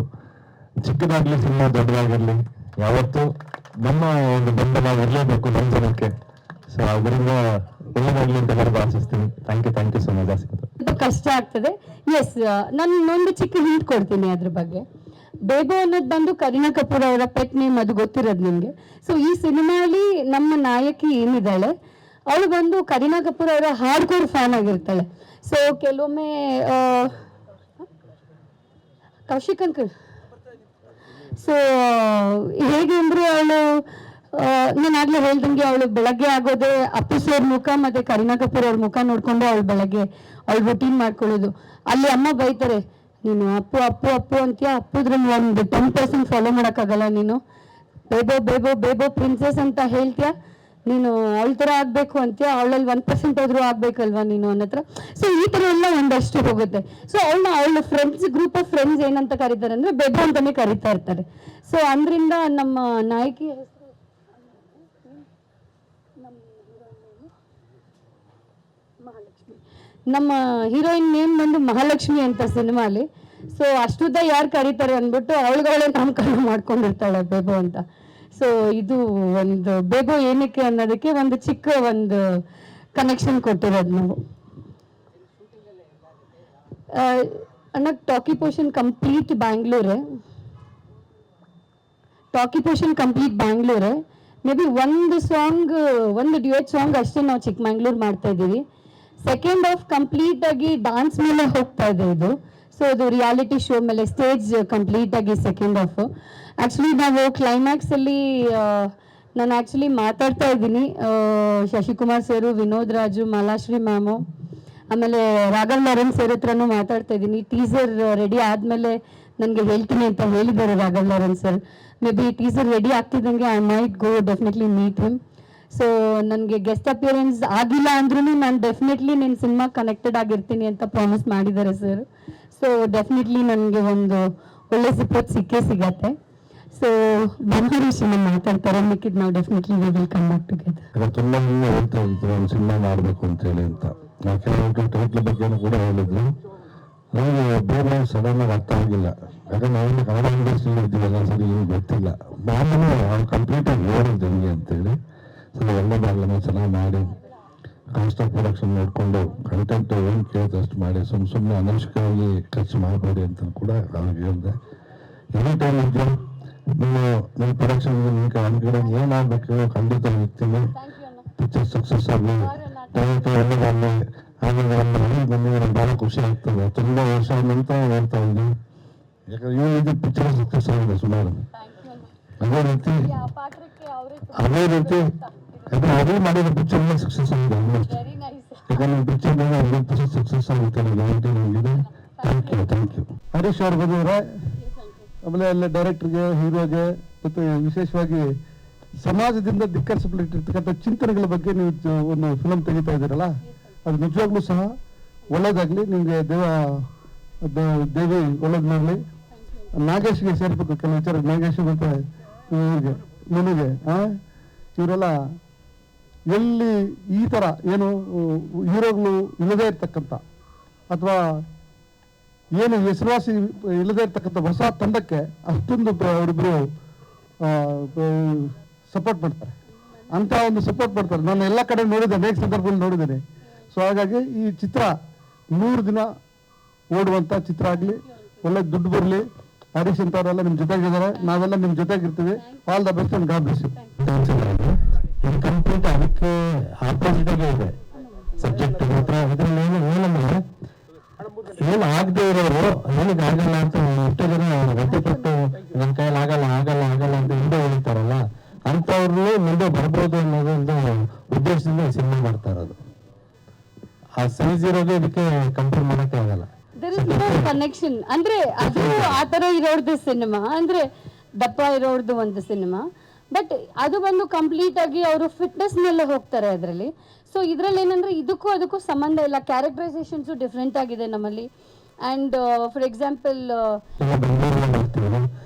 ಚಿಕ್ಕದಾಗ್ಲಿ ಸಿನಿಮಾ ದೊಡ್ಡದಾಗಿರ್ಲಿ ಯಾವತ್ತೂ ನಮ್ಮ ಒಂದು ಬೆಂಬಲ ಇರಲೇಬೇಕು ನಮ್ಮ ಜನಕ್ಕೆ. ಸೊ ಅದರಿಂದ ಒಳ್ಳೆದಾಗ್ಲಿ ಅಂತ ಎಲ್ಲರಿಗೂ ಆಶಿಸ್ತೀನಿ. Thank you so much. ಸ್ವಲ್ಪ ಕಷ್ಟ ಆಗ್ತದೆ. ಎಸ್, ನಾನು ಒಂದು ಚಿಕ್ಕ ಹಿಂಟ್ ಕೊಡ್ತೀನಿ ಅದ್ರ ಬಗ್ಗೆ. ಬೇಬೋ ಅನ್ನೋದು ಬಂದು ಕರೀನಾ ಕಪೂರ್ ಅವರ ಪೆಟ್ ನೇಮ್, ಅದು ಗೊತ್ತಿರೋದು ನಿಮಗೆ. ಸೊ ಈ ಸಿನಿಮಾಲಿ ನಮ್ಮ ನಾಯಕಿ ಏನಿದ್ದಾಳೆ ಅವಳು ಬಂದು ಕರೀನಾ ಕಪೂರ್ ಅವರ ಹಾರ್ಡ್ಕೋರ್ ಫ್ಯಾನ್ ಆಗಿರ್ತಾಳೆ. ಸೊ ಕೆಲವೊಮ್ಮೆ ಕೌಶಿಕ್ ಅಂಕಲ್, ಸೊ ಹೇಗೆ ಅಂದ್ರೆ ಅವಳು, ನಾನು ಆಗ್ಲೇ ಹೇಳ್ದಂಗೆ ಅವಳು ಬೆಳಗ್ಗೆ ಆಗೋದೇ ಅಪ್ಪು ಸರ್ ಮುಖ ಮತ್ತೆ ಕರೀನಾ ಕಪೂರ್ ಅವ್ರ ಮುಖ ನೋಡ್ಕೊಂಡು ಅವಳು ಬೆಳಗ್ಗೆ ಅವಳು ರುಟೀನ್ ಮಾಡ್ಕೊಳ್ಳೋದು. ಅಲ್ಲಿ ಅಮ್ಮ ಬೈತಾರೆ, ನೀನು ಅಪ್ಪು ಅಪ್ಪು ಅಪ್ಪು ಅಂತೀಯ, ಅಪ್ಪುದ್ರಲ್ಲಿ ಒಂದು 10% ಫಾಲೋ ಮಾಡೋಕ್ಕಾಗಲ್ಲ, ನೀನು ಬೇಬೋ ಬೇಬೋ ಬೇಬೋ ಪ್ರಿನ್ಸೆಸ್ ಅಂತ ಹೇಳ್ತೀಯ, ನೀನು ಅವಳ ಥರ ಆಗಬೇಕು ಅಂತೀಯ, ಅವಳಲ್ಲಿ 1% ಆದರೂ ಆಗ್ಬೇಕಲ್ವಾ ನೀನು ಅನ್ನತ್ರ. ಸೊ ಈ ಥರ ಎಲ್ಲ ಒಂದಷ್ಟು ಹೋಗುತ್ತೆ. ಸೊ ಅವಳ ಫ್ರೆಂಡ್ಸ್, ಗ್ರೂಪ್ ಆಫ್ ಫ್ರೆಂಡ್ಸ್ ಏನಂತ ಕರೀತಾರೆ ಅಂದರೆ ಬೇಬೋ ಅಂತಾನೆ ಕರೀತಾ ಇರ್ತಾರೆ. ಸೊ ಅಂದ್ರಿಂದ ನಮ್ಮ ನಾಯಕಿ ಹೆಸರು ನಮ್ಮ ಹೀರೋಯಿನ್ ನೇಮ್ ಬಂದು ಮಹಾಲಕ್ಷ್ಮಿ ಅಂತ ಸಿನಿಮಾಲಿ. ಸೊ ಅಷ್ಟುದ್ದ ಯಾರು ಕರೀತಾರೆ ಅಂದ್ಬಿಟ್ಟು ಅವಳುಗಳೇ ನಾಮಕರಣ ಮಾಡ್ಕೊಂಡಿರ್ತಾಳೆ ಬೇಬೋ ಅಂತ. ಸೊ ಇದು ಒಂದು ಬೇಬೋ ಏನಕ್ಕೆ ಅನ್ನೋದಕ್ಕೆ ಒಂದು ಚಿಕ್ಕ ಒಂದು ಕನೆಕ್ಷನ್ ಕೊಟ್ಟಿರೋದು ನಾವು. ಅಣ್ಣ ಟಾಕಿ ಪೋರ್ಷನ್ ಕಂಪ್ಲೀಟ್ ಬ್ಯಾಂಗ್ಳೂರೇ, ಮೇ ಬಿ ಒಂದು ಸಾಂಗ್, ಒಂದು ಡ್ಯೂಯೆಟ್ ಸಾಂಗ್ ಅಷ್ಟೇ ನಾವು ಚಿಕ್ಕಮಂಗ್ಳೂರು ಮಾಡ್ತಾ ಇದ್ದೀವಿ. ಸೆಕೆಂಡ್ ಹಾಫ್ ಕಂಪ್ಲೀಟ್ ಆಗಿ ಡಾನ್ಸ್ ಮೇಲೆ ಹೋಗ್ತಾ ಇದೆ ಇದು. ಸೊ ಅದು ರಿಯಾಲಿಟಿ ಶೋ ಮೇಲೆ ಸ್ಟೇಜ್ ಕಂಪ್ಲೀಟ್ ಆಗಿ ಸೆಕೆಂಡ್ ಹಾಫ್. ಆ್ಯಕ್ಚುಲಿ ನಾವು ಕ್ಲೈಮ್ಯಾಕ್ಸ್ ಅಲ್ಲಿ ನಾನು ಆ್ಯಕ್ಚುಲಿ ಮಾತಾಡ್ತಾ ಇದ್ದೀನಿ ಶಶಿಕುಮಾರ್ ಸರು, ವಿನೋದ್ ರಾಜು, ಮಾಲಾಶ್ರೀ ಮ್ಯಾಮು, ಆಮೇಲೆ ರಾಘವ್ ಲಾರೆನ್ಸ್ ಸರ್ ಹತ್ರನೂ ಮಾತಾಡ್ತಾ ಇದ್ದೀನಿ. ಟೀಸರ್ ರೆಡಿ ಆದಮೇಲೆ ನನಗೆ ಹೇಳ್ತೀನಿ ಅಂತ ಹೇಳಿದ್ದಾರೆ Raghav Lawrence sir. Maybe teaser ready ಆಗ್ತಿದ್ದಂಗೆ I might go definitely meet him. So ನನಗೆ ಗೆಸ್ಟ್ ಅಪಿಯರೆನ್ಸ್ ಆಗಿಲ್ಲ ಅಂದ್ರೂ ನಾನು ಡೆಫಿನೆಟ್ಲಿ ನಿನ್ನ ಸಿನಿಮಾ ಕನೆಕ್ಟೆಡ್ ಆಗಿರ್ತೀನಿ ಅಂತ ಪ್ರಾಮಿಸ್ ಮಾಡಿದ್ದಾರೆ ಸರ್. ಸೊ ಡೆಫಿನೆಟ್ಲಿ ನನಗೆ ಒಂದು ಒಳ್ಳೆ ಸಪೋರ್ಟ್ ಸಿಗತ್ತೆ. ಸೊ ಬಂಗಾರೇಶನ ಮಾತಾಡ್ತಾರೆ, ಮಿಕ್ಕಿದ್ ನಾವು definitely we will come back together. ತುಂಬ ಮುಂದೆ ಹೇಳ್ತಾ ಇದ್ರು ಒಂದು ಸಿನಿಮಾ ಮಾಡಬೇಕು ಅಂತ ಹೇಳಿ ಅಂತ. ಕೆಲವೊಂದು ಟೈಟ್ಲ್ ಬಗ್ಗೆನೂ ಕೂಡ ಹೇಳಿದ್ರು. ನನಗೆ ಬೇರೆ ಸಡನ್ ಆಗಿ ಅರ್ಥ ಆಗಿಲ್ಲ, ಯಾಕಂದ್ರೆ ನಾವು ಕನ್ನಡ ಇಂಡಸ್ಟ್ರಿಯಲ್ಲಿ ಇದ್ದೀವಲ್ಲ, ಸರಿ ಏನು ಗೊತ್ತಿಲ್ಲ. ನಾನು ಅವ್ನು ಕಂಪ್ಲೀಟಾಗಿ ಹೇಳಿದ್ದೆ ನನಗೆ ಅಂತೇಳಿ. ಸರಿ ಒಳ್ಳೆದಾಗಲ್ಲ, ಚೆನ್ನಾಗಿ ಮಾಡಿ ಕಾಸ್ಟ್ ಆಫ್ ಪ್ರೊಡಕ್ಷನ್ ನೋಡಿಕೊಂಡು ಕಂಟೆಂಟ್ ಏನು ಕೇಳಿದ್ರೆ ಅಷ್ಟು ಮಾಡಿ, ಸುಮ್ಮನೆ ಅನವಶ್ಯಕವಾಗಿ ಖರ್ಚು ಮಾಡಬೇಡಿ ಅಂತ ಕೂಡ ಅವ್ರಿಗೆ ಹೇಳಿದೆ. ಎನಿ ಟೈಮ್ ಇದ್ದು ನಿಮ್ಮ ಪ್ರೊಡಕ್ಷನ್ ನಿಮ್ಮ ಕಡೆ ಏನಾಗಬೇಕು ಖಂಡಿತ ಇರ್ತೀನಿ. ಪಿಕ್ಚರ್ ಸಕ್ಸಸ್ ಆಗಲಿ, ಒಳ್ಳೆದಾಗಲಿ, ಆಮೇಲೆ ಬಂದಿದ್ರೆ ಭಾಳ ಖುಷಿ ಆಗ್ತದೆ. ತುಂಬ ವರ್ಷ ನಂತರ ಹೇಳ್ತಾ ಇದ್ದೀನಿ, ಯಾಕಂದ್ರೆ ಇವನಿದ್ದು ಪಿಕ್ಚರ್ ಸಕ್ಸಸ್ ಆಗಿದೆ ಸುಮಾರು. ಅದೇ ರೀತಿ ಅದೇ ಮಾಡಿದ ಪಿಕ್ಚರ್ ಸಕ್ಸಸ್ ಆಗಿದೆ ಆಲ್ಮೋಸ್ಟ್. ಯಾಕಂದ್ರೆ ಪಿಕ್ಚರ್ 100% ಸಕ್ಸಸ್ ಆಗುತ್ತೆ ಗ್ಯಾರಂಟಿ ನನಗಿದೆ. Thank you. ಹರೀಶ್ ಅವ್ರು ಬಂದಿದ್ದಾರೆ. ಆಮೇಲೆ ಎಲ್ಲ ಡೈರೆಕ್ಟರ್ಗೆ, ಹೀರೋಗೆ, ಮತ್ತು ವಿಶೇಷವಾಗಿ ಸಮಾಜದಿಂದ ಧಿಕ್ಕರಿಸಲ್ಪಟ್ಟಿರ್ತಕ್ಕಂಥ ಚಿಂತನೆಗಳ ಬಗ್ಗೆ ನೀವು ಒಂದು ಫಿಲಮ್ ತೆಗಿತಾ ಇದ್ದೀರಲ್ಲ, ಅದು ನಿಜವಾಗ್ಲೂ ಸಹ ಒಳ್ಳೇದಾಗಲಿ. ನಿಮಗೆ ದೇವಿ ಒಳ್ಳೇದು ಮಾಡಲಿ. ನಾಗೇಶ್ಗೆ ಸೇರ್ಬೇಕು ಕೆಲವು ವಿಚಾರ. ನಾಗೇಶ್ ಮತ್ತು ಇವ್ರಿಗೆ ನನಗೆ ಇವರೆಲ್ಲ ಎಲ್ಲಿ ಈ ಥರ ಏನು ಹೀರೋಗಳು ಇಲ್ಲದೇ ಇರ್ತಕ್ಕಂಥ ಅಥವಾ ಏನು ಹೆಸರುವಾಸಿ ಇಲ್ಲದೇ ಇರ್ತಕ್ಕಂಥ ಹೊಸ ತಂಡಕ್ಕೆ ಅಷ್ಟೊಂದು ಅವರಿಬ್ಬರು ಸಪೋರ್ಟ್ ಮಾಡ್ತಾರೆ. ಅಂತ ಒಂದು ಸಪೋರ್ಟ್ ಮಾಡ್ತಾರೆ. ನಾನು ಎಲ್ಲ ಕಡೆ ನೋಡಿದ್ದೆ, ಅನೇಕ ಸಂದರ್ಭದಲ್ಲಿ ನೋಡಿದ್ದೇನೆ. ಸೊ ಹಾಗಾಗಿ ಈ ಚಿತ್ರ 100 ದಿನ ಓಡುವಂಥ ಚಿತ್ರ ಆಗಲಿ, ಒಳ್ಳೆ ದುಡ್ಡು ಬರಲಿ. ಹರೀಶ್ ಅಂತವರೆಲ್ಲ ನಿಮ್ಮ ಜೊತೆಗಿದ್ದಾರೆ, ನಾವೆಲ್ಲ ನಿಮ್ಮ ಜೊತೆಗಿರ್ತೀವಿ. All the best and god bless you. ಇದು ಕಂಪ್ಲೀಟ್ ಅದಕ್ಕೆ ಆಪೋಸಿಟ್ ಆಗೇ ಇದೆ ಸಬ್ಜೆಕ್ಟ್ ಮಾತ್ರ. ಇದರಲ್ಲಿ ಏನಂದ್ರೆ ಏನು ಆಗದೆ ಇರೋರು ಏನಕ್ಕೆ ಆಗಲ್ಲ ಅಂತ ಎಷ್ಟೋ ಜನ ಗಟ್ಟಿಪಟ್ಟು ನನ್ನ ಕೈಯಲ್ಲಿ ಆಗಲ್ಲ ಅಂತ ಹಿಂದೆ ಹೇಳ್ತಾರಲ್ಲ, ಅಂಥವ್ರು ಮುಂದೆ ಬರ್ಬೋದು ಅನ್ನೋದು ಒಂದು ಉದ್ದೇಶದಿಂದ ಸಿನಿಮಾ ಮಾಡ್ತಾ ಇರೋದು. ಆ ಸೈಜ್ ಇರೋದು ಇದಕ್ಕೆ ಕಂಪೇರ್ ಮಾಡಕ್ಕೆ ಆಗಲ್ಲ. ಕನೆಕ್ಷನ್ ಅಂದ್ರೆ ಅದು ಆ ತರ ಇರೋರ್ದು ಸಿನಿಮಾ, ಅಂದ್ರೆ ದಪ್ಪ ಇರೋರ್ದು ಒಂದು ಸಿನಿಮಾ. ಬಟ್ ಅದು ಬಂದು ಕಂಪ್ಲೀಟ್ ಆಗಿ ಅವರು ಫಿಟ್ನೆಸ್ ಮೇಲೆ ಹೋಗ್ತಾರೆ ಅದರಲ್ಲಿ. ಸೊ ಇದರಲ್ಲಿ ಏನಂದ್ರೆ ಇದಕ್ಕೂ ಅದಕ್ಕೂ ಸಂಬಂಧ ಇಲ್ಲ. ಕ್ಯಾರೆಕ್ಟರೈಸೇಷನ್ಸು ಡಿಫ್ರೆಂಟ್ ಆಗಿದೆ ನಮ್ಮಲ್ಲಿ. ಆ್ಯಂಡ್ ಫಾರ್ ಎಕ್ಸಾಂಪಲ್ ಬೆಂಗಳೂರಲ್ಲಿ ಮಾಡ್ತಿದ್ದೀನಿ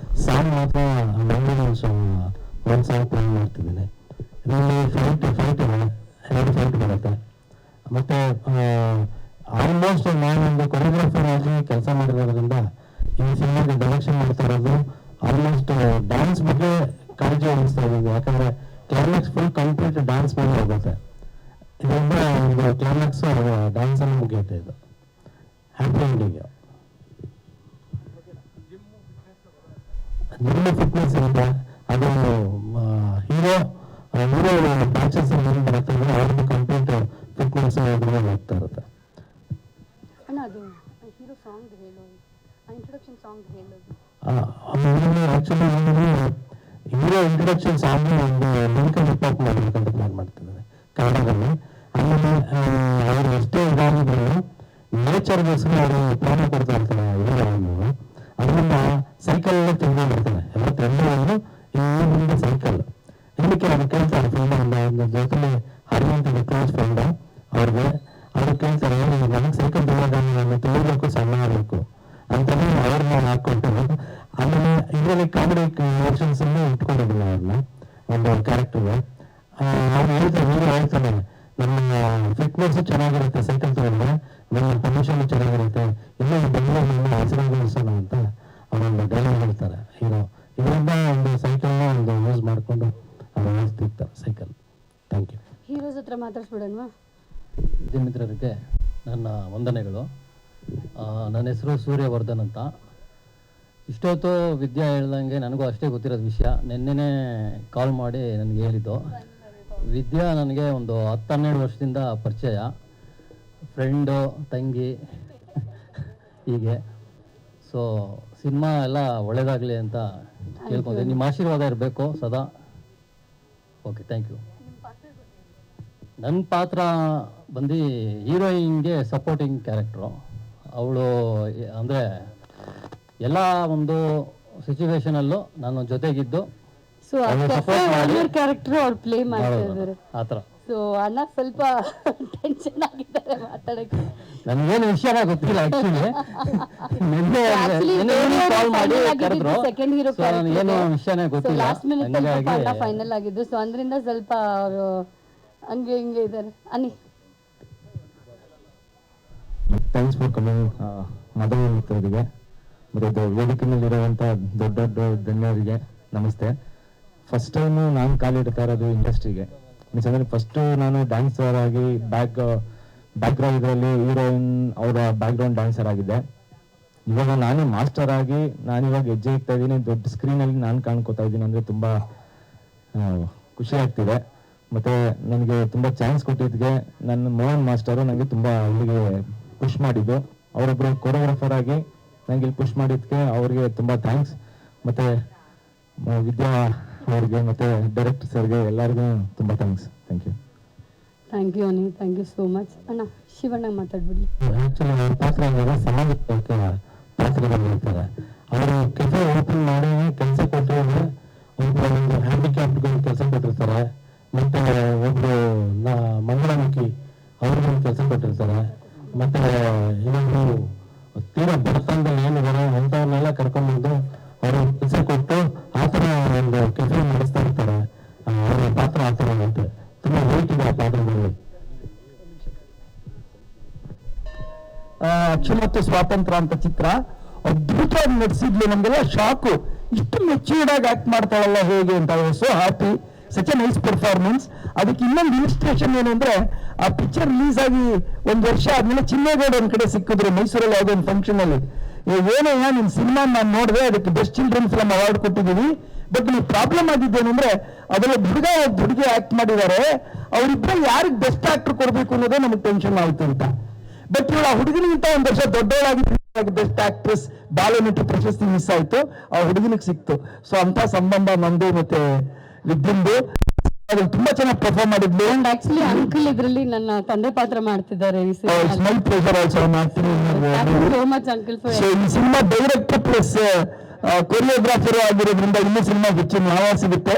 ಸಾಂಗ್ ಮಾತ್ರ, ಬೆಂಗಳೂರು ಒಂದು ಸಾಂಗ್ ಪ್ಲಾನ್ ಮಾಡ್ತಿದ್ದೀನಿ. ಇದರಲ್ಲಿ ಫೈಟ್ 2 ಫೈಟ್ ಬರುತ್ತೆ. ಮತ್ತೆ ಎನರ್ಜಿ ಅನಿಸ್ತಾ ಇದೆ. ಯಾಕಂದ್ರೆ ಕ್ಲೈಮ್ಯಾಕ್ಸ್ ಫುಲ್ ಕಂಪ್ಲೀಟ್ ಡ್ಯಾನ್ಸ್ ಮೇಲೆ ಹೋಗುತ್ತೆ. ಇದರಿಂದ ಒಂದು ಕ್ಲೈಮ್ಯಾಕ್ಸ್ ಡ್ಯಾನ್ಸ್ ಅನ್ನು ಮುಗಿಯುತ್ತೆ. ಇದು ಹ್ಯಾಪಿ ಎಂಡಿಂಗ್. ನಿಮ್ಮ ಫಿಟ್ನೆಸ್ ಇರುತ್ತೆ. ಅದು ಹೀರೋ ಬ್ಯಾಚಸ್ ಬರುತ್ತೆ, ಅವ್ರದ್ದು ಕಂಪ್ಲೀಟ್ ಫಿಟ್ನೆಸ್ ಹೋಗ್ತಾ ಇರುತ್ತೆ. ಅಣ್ಣ ಅದು ಹೀರೋ ಸಾಂಗ್ ಹೇಳೋದು, ಇಂಟ್ರೊಡಕ್ಷನ್ ಸಾಂಗ್ ಹೇಳೋದು. ಆಕ್ಚುಲಿ ಹೀರೋ ಇಂಟ್ರೊಡಕ್ಷನ್ ಸಾಂಗ್ ಒಂದು ಲಿರಿಕಲ್ ಹಿಪ್ ಹಾಪ್ ಮಾಡ್ಬೇಕಂತ ಪ್ಲಾನ್ ಮಾಡ್ತಿದ್ದಾರೆ ಕನ್ನಡದಲ್ಲಿ. ಆಮೇಲೆ ಅವರು ಎಷ್ಟೇ ಇದಾಗಿದ್ರು ನೇಚರ್ಗೋಸ್ಕರ ಅವರು ಪ್ರಾಣ ಕೊಡ್ತಾ ಇರ್ತಾರೆ ಹೀರೋ. ಅದರಿಂದ ಸೈಕಲ್ ಎಲ್ಲ ತಿಳ್ಕೊಂಡಿರ್ತಾರೆ, ಎಲ್ಲ ತಿಳ್ಕೊಂಡು ಹಿಂದೆ ಸೈಕಲ್ ಇದಕ್ಕೆ ಅವ್ರು ಕೇಳ್ತಾರೆ. ಫ್ರೆಂಡ್ ಒಂದು ಜೊತೆಲಿ ಹರಿವಂತ ಕ್ಲೋಸ್ ಫ್ರೆಂಡ್ ಅವ್ರಿಗೆ ಅವ್ರು ಕೇಳ್ತಾರೆ, ನನಗೆ ಸೈಕಲ್ ನಾನು ತಿಳಿಬೇಕು, ಸಣ್ಣ ಆಗಬೇಕು ಅಂತಲೇ ಅವ್ರನ್ನ ಹಾಕೊಳ್ತಾರೆ. ಆಮೇಲೆ ಇದರಲ್ಲಿ ಕಾಮಿಡಿ ವರ್ಷನ್ಸ್ ಅನ್ನು ಇಟ್ಕೊಂಡಿದ್ದಿಲ್ಲ ಅವ್ರನ್ನ ಒಂದು ಕ್ಯಾರೆಕ್ಟರ್ಗೆ. ಅವ್ರು ಹೇಳ್ತಾರೆ, ಹೀರೋ ಹೇಳ್ತಾನೆ, ನಮ್ಮ ಫಿಟ್ನೆಸ್ ಚೆನ್ನಾಗಿರುತ್ತೆ ಸೈಕಲ್ ತಗೊಂಡ್ರೆ, ನಮ್ಮ ಪೊಲ್ಯೂಷನ್ ಚೆನ್ನಾಗಿರುತ್ತೆ, ಇಲ್ಲ ಬೆಂಗಳೂರಿನ ಹೆಸರುಗೊಳಿಸೋಣ ಅಂತ ಅವರೊಂದು ಡೈಲಾಗ್ ಹೇಳ್ತಾರೆ ಹೀರೋ. ಇದರಿಂದ ಒಂದು ಸೈಕಲ್ನ ಒಂದು ಯೂಸ್ ಮಾಡಿಕೊಂಡು ಅವ್ರು ಓಡಿಸ್ತಿರ್ತಾರೆ ಸೈಕಲ್. Thank you. ಹೀರೋಸ್ ಹತ್ರ ಮಾತಾಡ್ಸ್ಬಿಡೋಣ. ವಿದ್ಯಾ ಮಿತ್ರರಿಗೆ ನನ್ನ ವಂದನೆಗಳು. ನನ್ನ ಹೆಸರು ಸೂರ್ಯವರ್ಧನ್ ಅಂತ. ಇಷ್ಟೊತ್ತು ವಿದ್ಯಾ ಹೇಳ್ದಂಗೆ ನನಗೂ ಅಷ್ಟೇ ಗೊತ್ತಿರೋದು ವಿಷಯ. ನಿನ್ನೆನೇ ಕಾಲ್ ಮಾಡಿ ನನಗೆ ಹೇಳಿದ್ದು. ವಿದ್ಯಾ ನನಗೆ ಒಂದು 10-12 ವರ್ಷದಿಂದ ಪರಿಚಯ, ಫ್ರೆಂಡು, ತಂಗಿ ಹೀಗೆ. ಸೊ ಸಿನಿಮಾ ಎಲ್ಲ ಒಳ್ಳೇದಾಗಲಿ ಅಂತ ಕೇಳ್ಕೊಂಡೆ. ನಿಮ್ಮ ಆಶೀರ್ವಾದ ಇರಬೇಕು ಸದಾ. Okay, thank you. ನನ್ನ ಪಾತ್ರ ಬಂದು ಹೀರೋಯಿನ್ಗೆ ಸಪೋರ್ಟಿಂಗ್ ಕ್ಯಾರೆಕ್ಟ್ರು. ಅವಳು ಅಂದರೆ ಎಲ್ಲ ಒಂದು ಸಿಚುವೇಶನಲ್ಲೂ ನಾನು ಜೊತೆಗಿದ್ದು ಸೊ ಕ್ಯಾರೆಕ್ಟರ್ ಅವ್ರು ಪ್ಲೇ ಮಾಡ್ತಾ ಇದ್ದಾರೆ ಆ ಥರ. ಸೊ ಅಣ್ಣ ಸ್ವಲ್ಪ ಟೆನ್ಷನ್ ಆಗಿದ್ದಾರೆ ಮಾತಾಡಕ್ಕೆ. ನನಗೇನು ವಿಷಯನೇ ಗೊತ್ತಿಲ್ಲ ಆ್ಯಕ್ಚುಲಿ. ನಿನ್ನೆ ಕಾಲ್ ಮಾಡಿ ಕರೆದ್ರು, ನನಗೇನು ವಿಷಯನೇ ಗೊತ್ತಿಲ್ಲ. ಲಾಸ್ಟ್ ಮಿನಿಟ್ ಫೈನಲ್ ಆಗಿದ್ದು. ಸೊ ಅದರಿಂದ ಸ್ವಲ್ಪ ಅವರು ಹಂಗೆ ಹಿಂಗೆ ಇದ್ದಾರೆ. ಅನ್ನಿ, ಥ್ಯಾಂಕ್ಸ್ ಫಾರ್ ಕಮಿಂಗ್ ಮದುವೆ ಮಿತ್ರರಿಗೆ ಮತ್ತು ವೇದಿಕೆಯಲ್ಲಿರುವಂಥ ದೊಡ್ಡ ದೊಡ್ಡ ಧನ್ಯರಿಗೆ ನಮಸ್ತೆ. ಫಸ್ಟ್ ಟೈಮು ನಾನು ಕಾಲಿಡ್ತಾ ಇರೋದು ಇಂಡಸ್ಟ್ರಿಗೆ. ಮೀನ್ಸ್ ಅಂದರೆ ಫಸ್ಟು ನಾನು ಡ್ಯಾನ್ಸರ್ ಆಗಿ ಬ್ಯಾಕ್ಗ್ರೌಂಡ್ ಇದರಲ್ಲಿ ಹೀರೋಯಿನ್ ಅವರ ಬ್ಯಾಕ್ಗ್ರೌಂಡ್ ಡ್ಯಾನ್ಸರ್ ಆಗಿದ್ದೆ. ಇವಾಗ ನಾನೇ ಮಾಸ್ಟರ್ ಆಗಿ ನಾನಿವಾಗ ಹೆಜ್ಜೆ ಇಡ್ತಾ ಇದ್ದೀನಿ, ದೊಡ್ಡ ಸ್ಕ್ರೀನಲ್ಲಿ ನಾನು ಕಾಣ್ಕೋತಾ ಇದ್ದೀನಿ ಅಂದರೆ ತುಂಬ ಖುಷಿ ಆಗ್ತಿದೆ. ಮತ್ತು ನನಗೆ ತುಂಬ ಚಾನ್ಸ್ ಕೊಟ್ಟಿದ್ದಕ್ಕೆ ನನ್ನ ಮೋಹನ್ ಮಾಸ್ಟರು ನನಗೆ ತುಂಬ ಇಲ್ಲಿಗೆ ಪುಷ್ ಮಾಡಿದ್ದು. ಅವರೊಬ್ಬರು ಕೊರಿಯೋಗ್ರಾಫರ್ ಆಗಿ ನನಗೆ ಇಲ್ಲಿ ಪುಷ್ ಮಾಡಿದ್ದಕ್ಕೆ ಅವ್ರಿಗೆ ತುಂಬ ಥ್ಯಾಂಕ್ಸ್. ಮತ್ತು ವಿದ್ಯಾ ಅವ್ರಿಗೆ ಮತ್ತು ಡೈರೆಕ್ಟರ್ ಸರ್ಗೆ ಎಲ್ಲರಿಗೂ ತುಂಬ thanks. Thank you. Thank you Ani, thank you so much. ಅಣ್ಣ ಶಿವಣ್ಣ ಮಾತಾಡ್ಬಿಡ್ಲಿ. ಆ್ಯಕ್ಚುಲಿ ಅವ್ರ ಪಾತ್ರ ಅಂದರೆ ಸಾಮಾಜಿಕ ಪಾತ್ರಗಳಿರ್ತಾರೆ. ಅವರು ಕೆಫೆ ಓಪನ್ ಮಾಡಿ ಕೆಲಸ ಕೊಟ್ಟಿದ್ರೆ ಒಂದು ಹ್ಯಾಂಡಿಕ್ಯಾಪ್ಟ್ಗಳಿಗೆ ಕೆಲಸ ಕೊಟ್ಟಿರ್ತಾರೆ. ಮತ್ತು ಒಬ್ಬರು ಮಂಗಳಮುಖಿ ಅವ್ರಿಗೊಂದು ಕೆಲಸ ಕೊಟ್ಟಿರ್ತಾರೆ. ಮತ್ತು ಇನ್ನೊಂದು ತೀರಾ ಬಡತನದಲ್ಲಿ ಏನಿದ್ದಾರೆ ಅಂಥವ್ರನ್ನೆಲ್ಲ ಕರ್ಕೊಂಡ್ಬಂದು ಅವರು ಕೆಲಸ ಕೊಟ್ಟು ಆ ಥರ ಒಂದು ಕೆಫೆ ನಡೆಸ್ತಾ ಇರ್ತಾರೆ. ಅವರ ಪಾತ್ರ ಆ ಥರ ಅಂತ ತುಂಬ ವೇಟ್ ಇದೆ ಆ ಪಾತ್ರದಲ್ಲಿ. ಅಚ್ಚುಮತ್ತು ಸ್ವಾತಂತ್ರ್ಯ ಅಂತ ಚಿತ್ರ ಅದ್ಭುತವಾಗಿ ನಟಿಸಿದ್ಲು. ನಮಗೆಲ್ಲ ಶಾಕು, ಇಷ್ಟು ಮೆಚ್ಯೂರ್ಡ್ ಆಗಿ ಆಕ್ಟ್ ಮಾಡ್ತಾಳಲ್ಲ ಹೇಗೆ ಅಂತ. So happy, such A nice performance. ಅದಕ್ಕೆ ಇನ್ನೊಂದು ಇಲಿಸ್ಟ್ರೇಷನ್ ಏನು ಅಂದ್ರೆ, ಆ ಪಿಕ್ಚರ್ ರಿಲೀಸ್ ಆಗಿ 1 ವರ್ಷ ಆದ್ಮೇಲೆ ಚಿನ್ನೇಗೌಡ ಒಂದ್ ಕಡೆ ಸಿಕ್ಕಿದ್ರು ಮೈಸೂರಲ್ಲಿ ಯಾವುದೋ ಒಂದು ಫಂಕ್ಷನ್ ಅಲ್ಲಿ. ಏನಯ್ಯ ನಿನ್ ಸಿನಿಮಾ ನಾನು ನೋಡಿದೆ, ಅದಕ್ಕೆ ಬೆಸ್ಟ್ ಚಿಲ್ಡ್ರನ್ ಫಿಲ್ಮ್ ಅವಾರ್ಡ್ ಕೊಟ್ಟಿದ್ದೀವಿ, ಬಟ್ ನೀವು ಪ್ರಾಬ್ಲಮ್ ಆಗಿದ್ದೇನು ಅಂದ್ರೆ ಅದರಲ್ಲಿ ಹುಡುಗಿ ಆಕ್ಟ್ ಮಾಡಿದ್ದಾರೆ, ಅವರಿಬ್ಬರು ಯಾರಿಗೆ ಬೆಸ್ಟ್ ಆಕ್ಟರ್ ಕೊಡ್ಬೇಕು ಅನ್ನೋದೇ ನಮಗೆ ಟೆನ್ಷನ್ ಆಯ್ತು ಅಂತ. ಬಟ್ ಇವಳು ಆ ಹುಡುಗನಿಗಿಂತ 1 ವರ್ಷ ದೊಡ್ಡವಳಾಗಿ ಬೆಸ್ಟ್ ಆಕ್ಟ್ರೆಸ್ ಬಾಲನಟಿ ಪ್ರಶಸ್ತಿ ಮಿಸ್ ಆಯ್ತು, ಆ ಹುಡುಗನಿಗೆ ಸಿಕ್ತು. ಸೊ ಅಂತ ಸಂಬಂಧ ನಮ್ದು ಮತ್ತೆ ವಿದ್ಯುಂದು ತುಂಬಾ ಚೆನ್ನಾಗಿ ಪರ್ಫಾರ್ಮ್ ಮಾಡಿದ್ಲು. ಆಕ್ಚುಲಿ ಅಂಕಲ್ ಇದರಲ್ಲಿ ನನ್ನ ತಂದೆ ಪಾತ್ರ ಮಾಡ್ತಿದ್ದಾರೆ ಈ ಮೈ ಪ್ಲೇಜರ್ ಆಲ್ಸೋ ಮಾಡ್ತೀನಿ. ಸೋ ಮಚ್ ಅಂಕಲ್ ಫಾರ್ ಈ ಸಿನಿಮಾ ಡೈರೆಕ್ಟರ್ ಪ್ಲಸ್ ಕೊರಿಯೋಗ್ರಾಫರ್ ಆಗಿರೋದ್ರಿಂದ ಇನ್ನೂ ಸಿನಿಮಾ ಹೆಚ್ಚಿನ ನ್ಯಾಯ ಸಿಗುತ್ತೆ.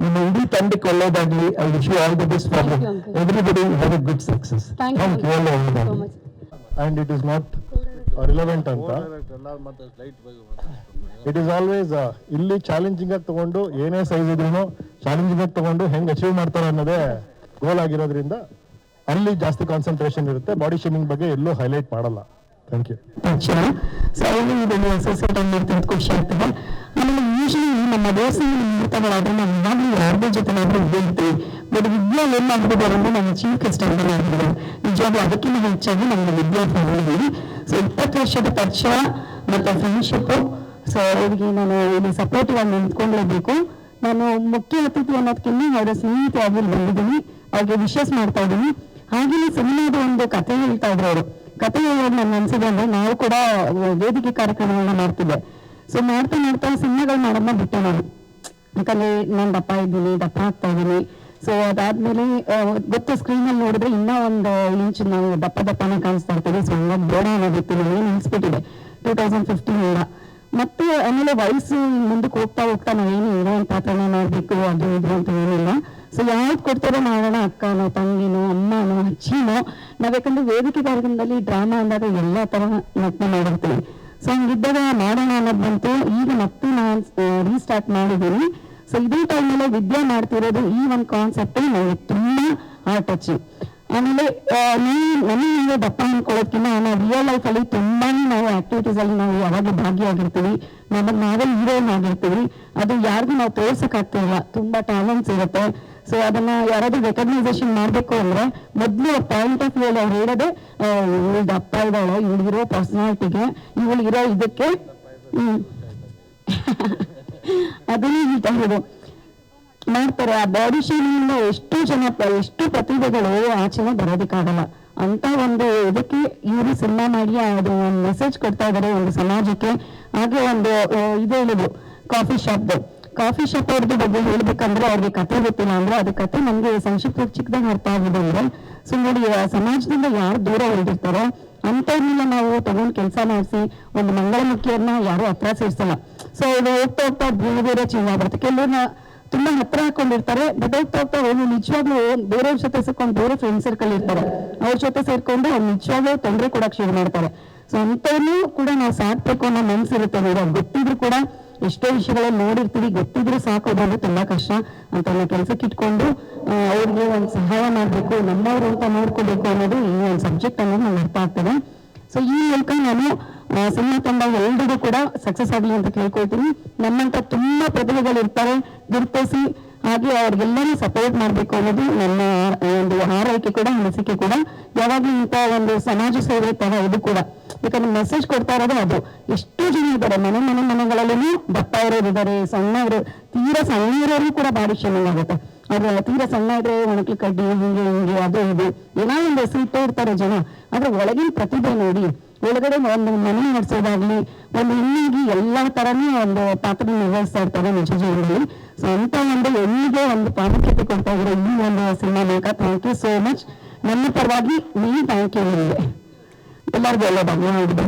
ನಿಮ್ಮ ಇಡೀ ತಂಡಕ್ಕೆ ಒಳ್ಳೇದಾಗ್ಲಿ. I wish you all the best for everybody. Have a good success. Thank you so much. and it is not relevant ಅಂತ. ಇಟ್ ಈಸ್ ಆಲ್ವೇಸ್ ಇಲ್ಲಿ ಚಾಲೆಂಜಿಂಗ್ ಆಗಿ ತಗೊಂಡು ಏನೇ ಸೈಜ್ ಇದ್ರೂ ಚಾಲೆಂಜಿಂಗ್ ಆಗಿ ತಗೊಂಡು ಹೆಂಗ್ ಅಚೀವ್ ಮಾಡ್ತಾರೆ ಅನ್ನೋದೇ ಗೋಲ್ ಆಗಿರೋದ್ರಿಂದ ಅಲ್ಲಿ ಜಾಸ್ತಿ ಕಾನ್ಸಂಟ್ರೇಷನ್ ಇರುತ್ತೆ. ಬಾಡಿ ಶೇಮಿಂಗ್ ಬಗ್ಗೆ ಎಲ್ಲೂ ಹೈಲೈಟ್ ಮಾಡಲ್ಲ. Thank you. ತಕ್ಷಣ ಸೊ ಅವರು ಇದನ್ನು ಅಸೋಸಿಯೇಟ್ ಮಾಡ್ತಿದ್ದು ಖುಷಿ ಆಗ್ತದೆ. ಆಮೇಲೆ ಯೂಶಲಿ ನಮ್ಮ ದೋಸ್ತಿ ಮುಹೂರ್ತಗಳಾದ್ರೆ ನಾವು ಇವಾಗಲೂ ಯಾರದೇ ಜೊತೆನಾದ್ರೂ ಇದ್ದೇ ಬಟ್ ವಿದ್ಯಾ ಏನ್ ಮಾಡ್ಬಿಟ್ಟಿದ್ದಾರೆ ಅಂದ್ರೆ ನಮ್ಮ ಚೀಫ್ ಗೆಸ್ಟ್ ಅಂತ ಮಾಡಿದ್ದಾರೆ. ನಿಜವಾಗ್ಲೂ ಅದಕ್ಕಿಂತ ಹೆಚ್ಚಾಗಿ ನಮ್ಗೆ ವಿದ್ಯಾ ಫ್ಯಾಮಿಲಿ. ಸೊ 20 ವರ್ಷದ ಪರಿಚಯ ಮತ್ತೆ ಫ್ರೆಂಡ್ಶಿಪ್. ಸೊ ಅವ್ರಿಗೆ ನಾನು ಇಲ್ಲಿ ಸಪೋರ್ಟಿವ್ ಆಗಿ ನಿಂತ್ಕೊಂಡ್ಲೇಬೇಕು. ನಾನು ಮುಖ್ಯ ಅತಿಥಿ ಅನ್ನೋದಕ್ಕಿಂತ ಅವರ ಸ್ನೇಹಿತೆಯಾಗಿ ಬಂದಿದ್ದೀನಿ, ಅವ್ರಿಗೆ ವಿಶೇಷ ಮಾಡ್ತಾ ಇದ್ದೀನಿ. ಹಾಗೆಯೇ ಸಿನಿಮಾದ ಒಂದು ಕಥೆ ಹೇಳ್ತಾ ಇದ್ರು ಅವರು. ಕಥೆ ಹೇಳೋದು ನನ್ಗೆ ಅನ್ಸಿದೆ ಅಂದ್ರೆ ನಾವು ಕೂಡ ವೇದಿಕೆ ಕಾರ್ಯಕ್ರಮಗಳನ್ನ ಮಾಡ್ತಿದ್ದೆ. ಸೊ ಮಾಡ್ತಾ ಮಾಡ್ತಾ ಸಿನಿಮಾಗಳು ಮಾಡೋದನ್ನ ಬಿಟ್ಟೆ ನಾನು, ಯಾಕಂದ್ರೆ ನಾನು ದಪ್ಪ ಇದ್ದೀನಿ, ದಪ್ಪ ಆಗ್ತಾ ಇದ್ದೀನಿ. ಸೊ ಅದಾದ್ಮೇಲೆ ಗೊತ್ತು ಸ್ಕ್ರೀನ್ ಅಲ್ಲಿ ನೋಡಿದ್ರೆ ಇನ್ನೂ ಒಂದು ಇಂಚ್ ನಾವು ದಪ್ಪನೇ ಕಾಣಿಸ್ತಾ ಇರ್ತೀವಿ. ಸೊ ಹಂಗಾಗಿ ಬೇಡ ಅನ್ನೋದಿತ್ತು, ಏನು ಅನ್ಸ್ಬಿಟ್ಟಿದೆ 2015 ಮತ್ತೆ ಆಮೇಲೆ ವಯಸ್ಸು ಮುಂದಕ್ಕೆ ಹೋಗ್ತಾ ನಾವೇನು ಹೀರೋಯಿನ್ ಪಾತ್ರನೇ ಮಾಡ್ಬೇಕು ಅದು ಇದು ಅಂತ ಏನಿಲ್ಲ. ಸೊ ಯಾವ್ದು ಕೊಡ್ತಾರೋ ಮಾಡೋಣ, ಅಕ್ಕನೋ ತಂಗಿನೋ ಅಮ್ಮನೋ ಅಜ್ಜಿನೋ. ಯಾಕಂದ್ರೆ ವೇದಿಕೆ ಕಾರ್ಯಕ್ರಮದಲ್ಲಿ ಡ್ರಾಮಾ ಅಂದಾಗ ಎಲ್ಲ ತರ ನಟನೆ ಮಾಡಿರ್ತೀವಿ. ಸೊ ಹಂಗಿದ್ದಾಗ ಮಾಡೋಣ ಅನ್ನೋದು ಬಂತು. ಈಗ ಮತ್ತೆ ನಾನು ರೀಸ್ಟಾರ್ಟ್ ಮಾಡಿದ್ದೀನಿ. ಸೊ ಇದೇ ಟೈಮಲ್ಲೇ ವಿದ್ಯಾ ಮಾಡ್ತಿರೋದು ಈ ಒಂದು ಕಾನ್ಸೆಪ್ಟ್ ನನಗೆ ತುಂಬಾ ಹಾರ್ಟ್ ಟಚಿಂಗ್. ಆಮೇಲೆ ನನಗೆ ದಪ್ಪ ಅನ್ಕೊಳ್ಳೋದ್ಕಿಂತ ನಾವು ರಿಯಲ್ ಲೈಫ್ ಅಲ್ಲಿ ತುಂಬಾನೇ ನಾವು ಆಕ್ಟಿವಿಟೀಸ್ ಅಲ್ಲಿ ನಾವು ಯಾವಾಗ ಭಾಗಿಯಾಗಿರ್ತೀವಿ, ನಾವೇ ಹೀರೋಯಿನ್ ಆಗಿರ್ತೀವಿ. ಅದು ಯಾರಿಗೂ ನಾವು ತೋರ್ಸಕ್ ಆಗ್ತಿಲ್ಲ, ತುಂಬಾ ಟ್ಯಾಲೆಂಟ್ಸ್ ಇರುತ್ತೆ. ಸೊ ಅದನ್ನ ಯಾರಾದ್ರೂ ರೆಕಗ್ನೈಸೇಷನ್ ಮಾಡ್ಬೇಕು ಅಂದ್ರೆ ಮೊದ್ಲು ಪಾಯಿಂಟ್ ಆಫ್ ವ್ಯೂ ಅವ್ರು ಹೇಳೋದೆ ಇವಳು ದಪ್ಪ ಇದ್ದಾಳೆ, ಇವಳಿಗಿರೋ ಪರ್ಸನಾಲಿಟಿಗೆ, ಇವಳಿಗಿರೋ ಇದಕ್ಕೆ ಅದನ್ನೇ ಹೇಳ್ತಾ ಮಾಡ್ತಾರೆ. ಆ ಬಾಡಿ ಶೇಮಿಂದ ಎಷ್ಟು ಜನ ಎಷ್ಟು ಪ್ರತಿಭೆಗಳು ಆಚೆನೆ ಬರೋದಕ್ಕಾಗಲ್ಲ ಅಂತ ಒಂದು ಇದಕ್ಕೆ ಇವರು ಸಿನಿಮಾ ಮಾಡಿ ಅದು ಒಂದು ಮೆಸೇಜ್ ಕೊಡ್ತಾ ಇದ್ದಾರೆ ಒಂದು ಸಮಾಜಕ್ಕೆ. ಹಾಗೆ ಒಂದು ಇದು ಹೇಳಿದ್ರು ಕಾಫಿ ಶಾಪ್ ಅವ್ರದ್ದು ಬಗ್ಗೆ ಹೇಳ್ಬೇಕಂದ್ರೆ ಅವ್ರಿಗೆ ಕತೆ ಗೊತ್ತಿಲ್ಲ ಅಂದ್ರೆ ಅದು ಕತೆ ನಮ್ಗೆ ಸಂಕ್ಷಿಪ್ತ ಚಿಕ್ಕದಾಗ ಅರ್ಥ ಆಗಿದೆ ಅಂದ್ರೆ. ಸೊ ನೋಡಿ, ಸಮಾಜದಿಂದ ಯಾರು ದೂರ ಉಳಿದಿರ್ತಾರೋ ಅಂತವ್ರನ್ನೆಲ್ಲ ನಾವು ತಗೊಂಡು ಕೆಲಸ ಮಾಡಿಸಿ ಒಂದು ಮಂಗಳಮುಖಿಯನ್ನ ಯಾರು ಹತ್ರ ಸೇರ್ಸಲ್ಲ. ಸೊ ಇದು ಹೋಗ್ತಾ ಬೇರೆ ಚೇಂಜ್ ಆಗ್ಬಿಡುತ್ತೆ. ಕೆಲವ್ರನ್ನ ತುಂಬಾ ಹತ್ರ ಹಾಕೊಂಡಿರ್ತಾರೆ, ಬಟ್ ಹೋಗ್ತಾ ಅವ್ರು ನಿಜವಾಗ್ಲೂ ಬೇರೆಯವ್ರ ಜೊತೆ ಸೇರ್ಕೊಂಡು ಬೇರೆ ಫ್ರೆಂಡ್ ಸರ್ಕಲ್ ಇರ್ತಾರೆ, ಅವ್ರ ಜೊತೆ ಸೇರ್ಕೊಂಡು ಅವ್ರು ನಿಜವಾಗ್ಲೂ ತೊಂದರೆ ಕೊಡಕ್ ಶುರು ಮಾಡ್ತಾರೆ. ಸೊ ಅಂತವ್ರನ್ನೂ ಕೂಡ ನಾವು ಸಾಕ್ಬೇಕು ಅನ್ನೋ ಮನ್ಸಿರುತ್ತೆ. ಗೊತ್ತಿದ್ರು ಕೂಡ ಎಷ್ಟೋ ವಿಷಯಗಳಲ್ಲಿ ನೋಡಿರ್ತೀವಿ, ಗೊತ್ತಿದ್ರು ಸಾಕೋದು ತುಂಬಾ ಕಷ್ಟ ಅಂತ ಕೆಲ್ಸಕ್ಕೆ ಇಟ್ಕೊಂಡು ಅವ್ರಿಗೆ ಒಂದು ಸಹಾಯ ಮಾಡ್ಬೇಕು, ನಮ್ಮವ್ರು ಅಂತ ನೋಡ್ಕೋಬೇಕು ಅನ್ನೋದು ಈ ಒಂದು ಸಬ್ಜೆಕ್ಟ್ ಅನ್ನೋದು ನಂಗೆ ಅರ್ಥ ಆಗ್ತದೆ. ಸೊ ಈ ಮೂಲಕ ನಾನು ಸಿನಿಮಾ ತಂಡ ಎಲ್ರಿಗೂ ಕೂಡ ಸಕ್ಸಸ್ ಆಗಲಿ ಅಂತ ಕೇಳ್ಕೊಳ್ತೀನಿ. ನಮ್ಮಂತ ತುಂಬಾ ಪ್ರತಿಭೆಗಳು ಇರ್ತಾರೆ, ಗುರುತಿಸಿ ಹಾಗೆ ಅವ್ರಿಗೆಲ್ಲರೂ ಸಪೋರ್ಟ್ ಮಾಡ್ಬೇಕು ಅನ್ನೋದು ನನ್ನ ಒಂದು ಹಾರೈಕೆ ಕೂಡ, ಅನಿಸಿಕೆ ಕೂಡ. ಯಾವಾಗ್ಲೂ ಇಂಥ ಒಂದು ಸಮಾಜ ಸೇವೆ ತರ ಇದು ಕೂಡ, ಯಾಕಂದ್ರೆ ಮೆಸೇಜ್ ಕೊಡ್ತಾ ಇರೋದು ಅದು. ಎಷ್ಟು ಜನ ಇದ್ದಾರೆ ಮನೆಗಳಲ್ಲೂ ದಪ್ಪ ಇರೋರು ಇದ್ದಾರೆ, ಸಣ್ಣವರು, ತೀರಾ ಸಣ್ಣ ಇರೋರು ಕೂಡ ಬಾಡಿ ಶೇಮಿಂಗ್ ಆಗುತ್ತೆ. ಅದು ತೀರಾ ಸಣ್ಣ ಇದ್ರೆ ಒಣಕಿ ಕಡ್ಡಿ ಹಿಂಗೆ ಅದು ಇದು ಏನೋ ಒಂದು ಹೆಸರು ಇಟ್ಟೇ ಇರ್ತಾರೆ ಜನ. ಆದ್ರೆ ಒಳಗಿನ ಪ್ರತಿಭೆ ನೋಡಿ, ಒಳಗಡೆ ಒಂದು ಮನೆ ನಡೆಸೋದಾಗ್ಲಿ, ಒಂದು ಹೆಣ್ಣಿಗೆ ಎಲ್ಲಾ ತರನೇ ಒಂದು ಪಾತ್ರ ನಿರ್ವಹಿಸ್ತಾ ಇರ್ತಾರೆ ನಿಜ ಜೀವನದಲ್ಲಿ. ಸೊ ಅಂತ ಒಂದು ಹೆಣ್ಣಿಗೆ ಒಂದು ಪ್ರಾಮುಖ್ಯತೆ ಕೊಡ್ತಾ ಇದ್ರೆ ಈ ಒಂದು ಸಿನಿಮಾ ಮೂಲಕ. Thank you so much. ನನ್ನ ಪರವಾಗಿ ನೀವು ಥ್ಯಾಂಕ್ ಯು ನಿಮಗೆ ಎಲ್ಲರಿಗೂ ಒಳ್ಳೆಯದಾಗಲಿ.